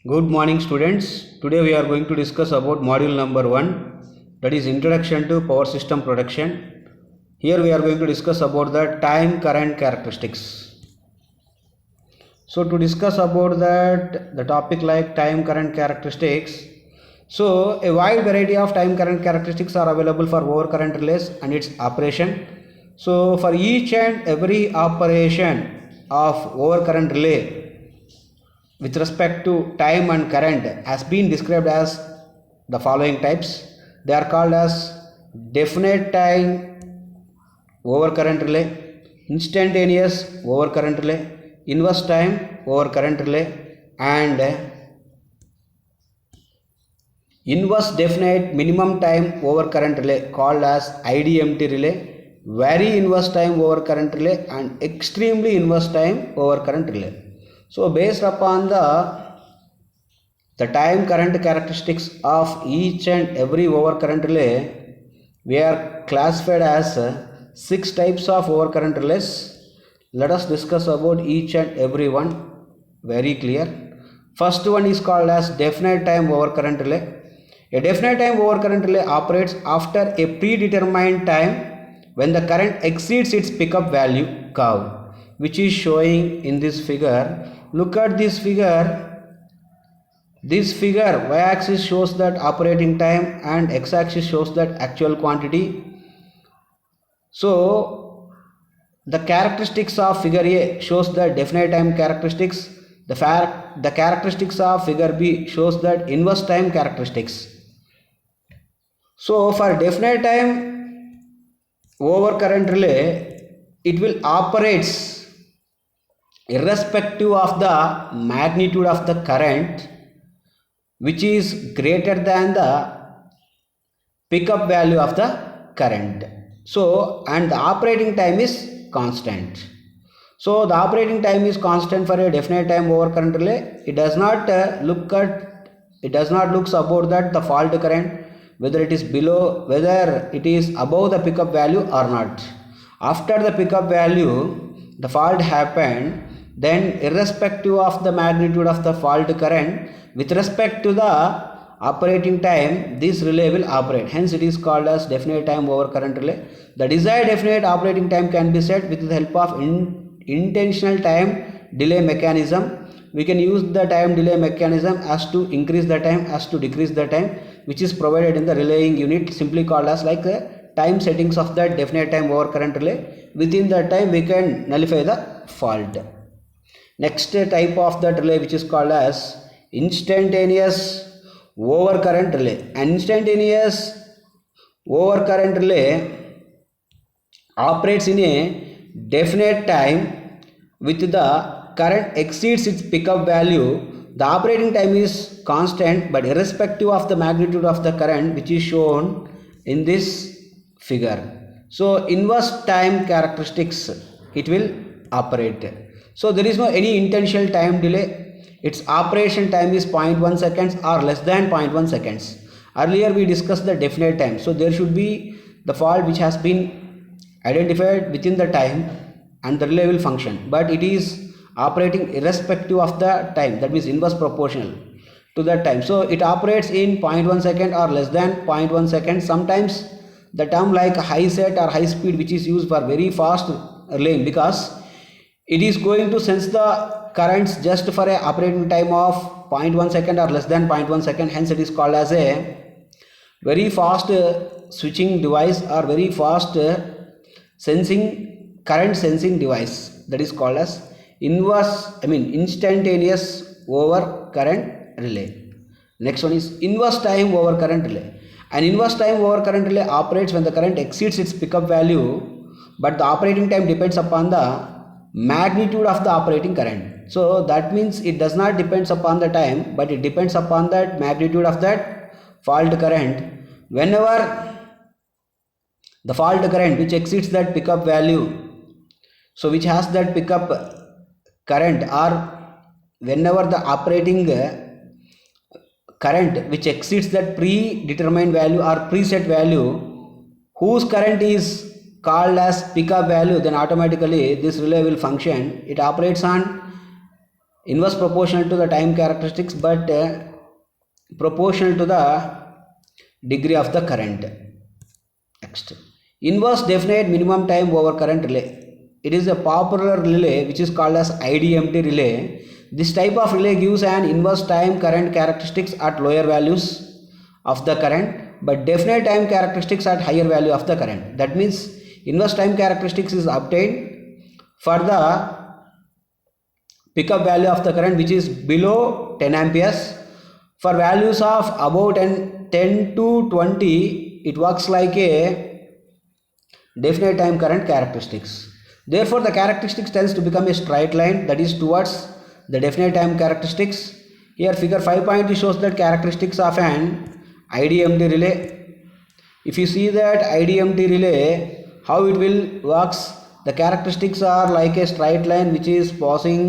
Good morning students. Today we are going to discuss about module number 1, that is introduction to power system production. Here we are going to discuss about the time current characteristics. So to discuss about that the topic like time current characteristics, so a wide variety of time current characteristics are available for overcurrent relays and its operation. So for each and every operation of overcurrent relay with respect to time and current has been described as the following types. They are called as definite time overcurrent relay, instantaneous overcurrent relay, inverse time overcurrent relay, and inverse definite minimum time overcurrent relay called as IDMT relay, very inverse time overcurrent relay, and extremely inverse time overcurrent relay. So based upon the time current characteristics of each and every overcurrent relay, we are classified as 6 types of overcurrent relays. Let us discuss about each and every one very clear. First one is called as definite time overcurrent relay. A definite time overcurrent relay operates after a predetermined time when the current exceeds its pickup value curve, which is showing in this figure. Look at this figure. This figure, y-axis shows that operating time and x-axis shows that actual quantity. So the characteristics of figure A shows the definite time characteristics. The characteristics of figure B shows that inverse time characteristics. So for definite time overcurrent relay, it will operates irrespective of the magnitude of the current which is greater than the pickup value of the current. So and the operating time is constant. So the operating time is constant for a definite time overcurrent relay. It does not look about that the fault current, whether it is below, whether it is above the pickup value or not. After the pickup value the fault happened, then irrespective of the magnitude of the fault current, with respect to the operating time, this relay will operate. Hence it is called as definite time overcurrent relay. The desired definite operating time can be set with the help of intentional time delay mechanism. We can use the time delay mechanism as to increase the time, as to decrease the time, which is provided in the relaying unit, simply called as like the time settings of that definite time overcurrent relay. Within that time we can nullify the fault. Next type of that relay, which is called as instantaneous overcurrent relay. An instantaneous overcurrent relay operates in a definite time with the current exceeds its pickup value. The operating time is constant but irrespective of the magnitude of the current, which is shown in this figure. So inverse time characteristics it will operate. So there is no any intentional time delay. Its operation time is 0.1 seconds or less than 0.1 seconds. Earlier we discussed the definite time. So there should be the fault which has been identified within the time and the relay will function. But it is operating irrespective of the time, that means inverse proportional to that time. So it operates in 0.1 second or less than 0.1 second. Sometimes the term like high set or high speed, which is used for very fast relaying, because it is going to sense the currents just for a operating time of 0.1 second or less than 0.1 second. Hence it is called as a very fast switching device or very fast current sensing device, that is called as instantaneous overcurrent relay. Next one is inverse time overcurrent relay. An inverse time overcurrent relay operates when the current exceeds its pickup value, but the operating time depends upon the magnitude of the operating current. So that means it does not depends upon the time, but it depends upon that magnitude of that fault current. Whenever the fault current which exceeds that pickup value, so which has that pickup current, or whenever the operating current which exceeds that predetermined value or preset value, whose current is called as pickup value, then automatically this relay will function. It operates on inverse proportional to the time characteristics, but proportional to the degree of the current. Next, inverse definite minimum time over current relay. It is a popular relay which is called as IDMT relay. This type of relay gives an inverse time current characteristics at lower values of the current, but definite time characteristics at higher value of the current. That means inverse time characteristics is obtained for the pickup value of the current which is below 10 amperes. For values of above 10 to 20, it works like a definite time current characteristics. Therefore, the characteristics tends to become a straight line, that is towards the definite time characteristics. Here figure 5.2 shows that characteristics of an IDMT relay. If you see that IDMT relay, how it will works, the characteristics are like a straight line which is passing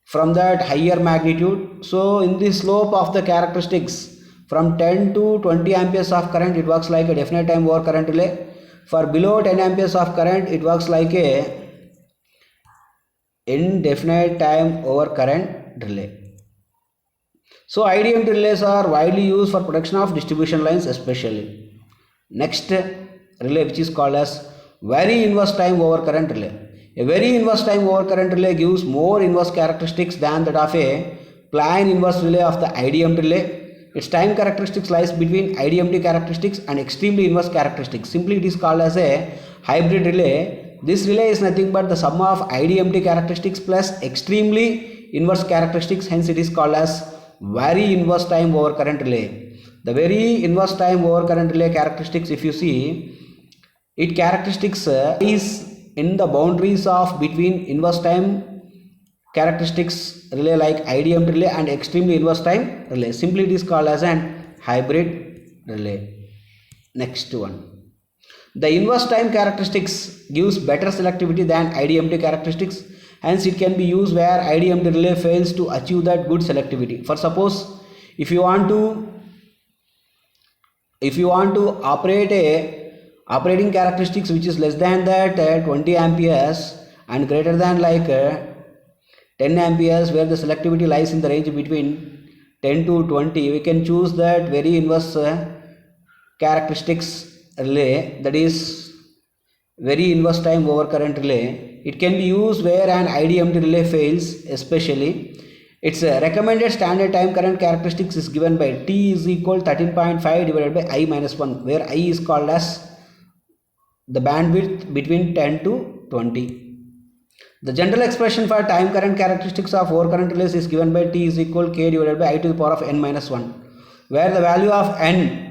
from that higher magnitude. So in the slope of the characteristics from 10 to 20 amperes of current, it works like a definite time over current relay. For below 10 amperes of current, it works like a indefinite time over current relay. So IDMT relays are widely used for protection of distribution lines especially. Next relay which is called as very inverse time over current relay. A very inverse time over current relay gives more inverse characteristics than that of a plain inverse relay of the IDMT relay. Its time characteristics lies between IDMT characteristics and extremely inverse characteristics. Simply it is called as a hybrid relay. This relay is nothing but the sum of IDMT characteristics plus extremely inverse characteristics, hence it is called as very inverse time over current relay. The very inverse time over current relay characteristics, if you see, its characteristics is in the boundaries of between inverse time characteristics relay like IDMT relay and extremely inverse time relay. Simply it is called as an hybrid relay. Next one. The inverse time characteristics gives better selectivity than IDMT characteristics. Hence it can be used where IDMT relay fails to achieve that good selectivity. For suppose if you want to operate a operating characteristics which is less than that 20 amperes and greater than like 10 amperes, where the selectivity lies in the range between 10 to 20, we can choose that very inverse characteristics relay, that is very inverse time over current relay. It can be used where an IDMT relay fails, especially its recommended standard time current characteristics is given by T is equal 13.5 divided by I minus 1, where I is called as the bandwidth between 10 to 20. The general expression for time current characteristics of overcurrent relays is given by T is equal K divided by I to the power of n minus 1, where the value of n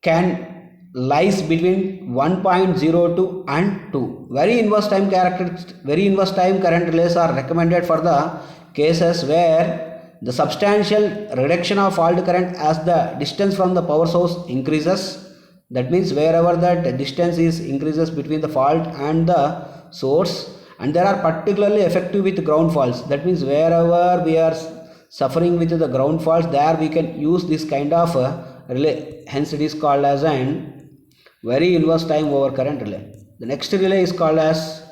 can lies between 1.02 and 2. Very inverse time current relays are recommended for the cases where the substantial reduction of fault current as the distance from the power source increases. That means wherever that distance is increases between the fault and the source, and they are particularly effective with ground faults. That means wherever we are suffering with the ground faults, there we can use this kind of relay. Hence it is called as an very inverse time over current relay. The next relay is called as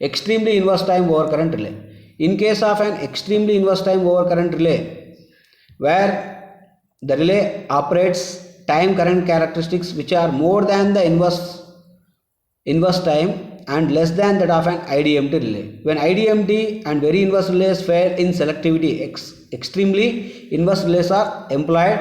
extremely inverse time over current relay. In case of an extremely inverse time over current relay, where the relay operates time current characteristics which are more than the inverse time and less than that of an IDMT relay. When IDMT and very inverse relays fail in selectivity, extremely inverse relays are employed,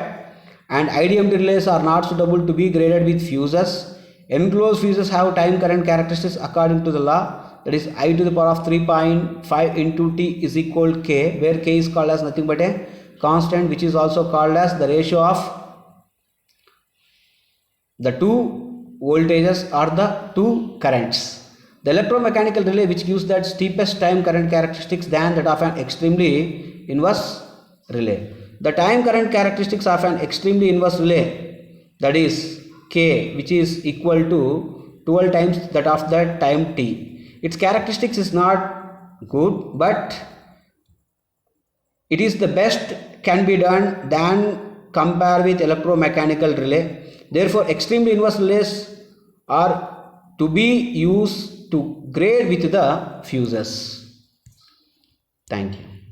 and IDMT relays are not suitable to be graded with fuses. Enclosed fuses have time current characteristics according to the law, that is I to the power of 3.5 into T is equal K, where K is called as nothing but a constant which is also called as the ratio of the two voltages or the two currents. The electromechanical relay which gives that steepest time current characteristics than that of an extremely inverse relay. The time current characteristics of an extremely inverse relay, that is K, which is equal to 12 times that of the time T. Its characteristics is not good, but it is the best can be done than compare with electromechanical relay. Therefore, extremely inverse relays are to be used to grade with the fuses. Thank you.